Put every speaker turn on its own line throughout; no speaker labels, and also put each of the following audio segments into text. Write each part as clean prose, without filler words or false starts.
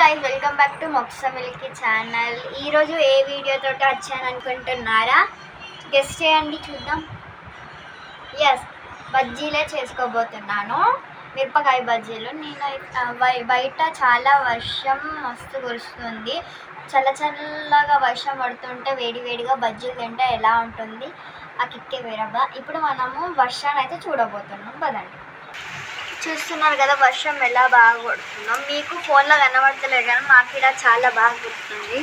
Guys, welcome back to Moksha milky channel. ఈరోజు ఏ వీడియోతో వచ్చాను అనుకుంటున్నారా? గెస్ట్ చేయండి, చూద్దాం. ఎస్, బజ్జీలే చేసుకోబోతున్నాను. మిరపకాయ బజ్జీలు. నేను బయట చాలా వర్షం మస్తు కురుస్తుంది. చల్లగా వర్షం పడుతుంటే వేడివేడిగా బజ్జీలు తింటే ఎలా ఉంటుంది? ఆ కిక్కే వేరబ్బా. ఇప్పుడు మనము వర్షాన్ని అయితే చూడబోతున్నాం. పదండి. చూస్తున్నారు కదా వర్షం ఎలా బాగా కొడుతుందో. మీకు ఫోన్లో కనబడతలేదు కానీ మాకు ఇక్కడ చాలా బాగా కొడుతుంది.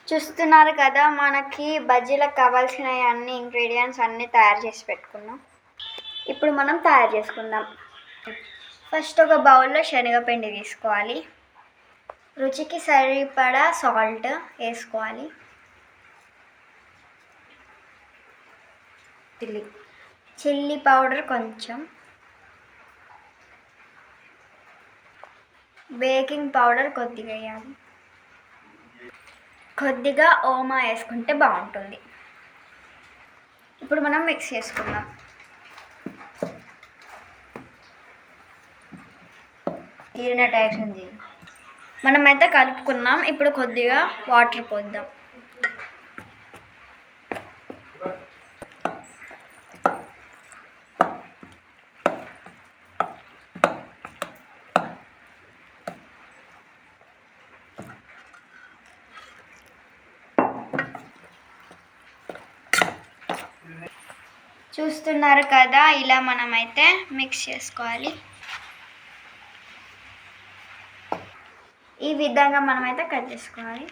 చూస్తున్నారు కదా, మనకి బజ్జీలకు కావాల్సిన అన్ని ఇంగ్రీడియంట్స్ అన్నీ తయారు చేసి పెట్టుకున్నాం. ఇప్పుడు మనం తయారు చేసుకుందాం. ఫస్ట్ ఒక బౌల్లో శనగపిండి తీసుకోవాలి. రుచికి సరిపడా సాల్ట్ వేసుకోవాలి. చిల్లీ పౌడర్ కొంచెం, బేకింగ్ పౌడర్ కొద్దిగా వేయాలి. కొద్దిగా ఓమా వేసుకుంటే బాగుంటుంది. ఇప్పుడు మనం మిక్స్ చేసుకుందాం. మనమైతే కలుపుకున్నాం. ఇప్పుడు కొద్దిగా వాటర్ పోద్దాం. చూస్తున్నారు కదా, ఇలా మనమైతే మిక్స్ చేసుకోవాలి. ఈ విధంగా మనమైతే కట్ చేసుకోవాలి.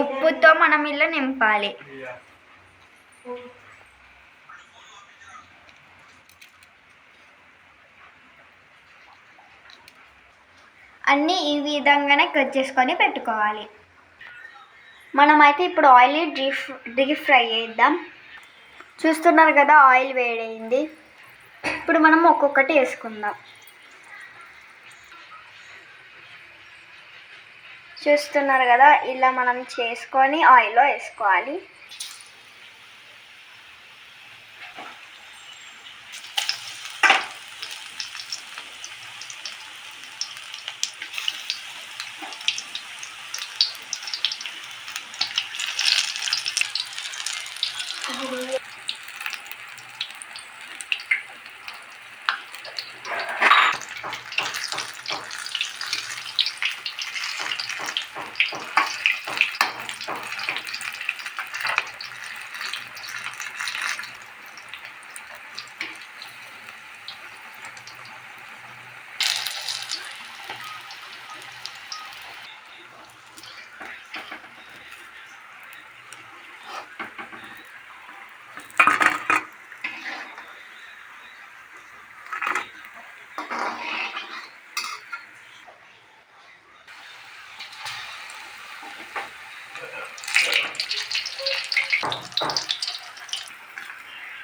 ఉప్పుతో మనం ఇలా నింపాలి. అన్నీ ఈ విధంగానే కట్ చేసుకొని పెట్టుకోవాలి. మనమైతే ఇప్పుడు ఆయిల్ డీప్ ఫ్రై చేద్దాం. చూస్తున్నారు కదా, ఆయిల్ వేడైంది. ఇప్పుడు మనం ఒక్కొక్కటి వేసుకుందాం. చూస్తున్నారు కదా, ఇలా మనం చేసుకొని ఆయిల్లో వేసుకోవాలి.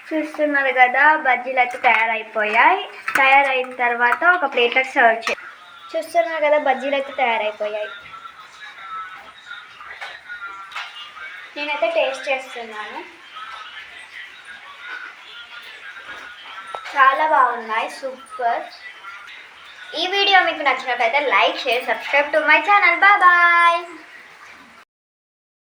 చూస్తున్నారు కదా, బజ్జీలు అయితే తయారైన తర్వాత ఒక ప్లేట్లోకి సర్వ్ చేయాలి. చూస్తున్నారు కదా, బజ్జీలు అయితే తయారైపోయాయి. నేనైతే టేస్ట్ చేస్తున్నాను. చాలా బాగున్నాయి, సూపర్. ఈ వీడియో మీకు నచ్చినట్లయితే like, share, subscribe to my channel. Bye.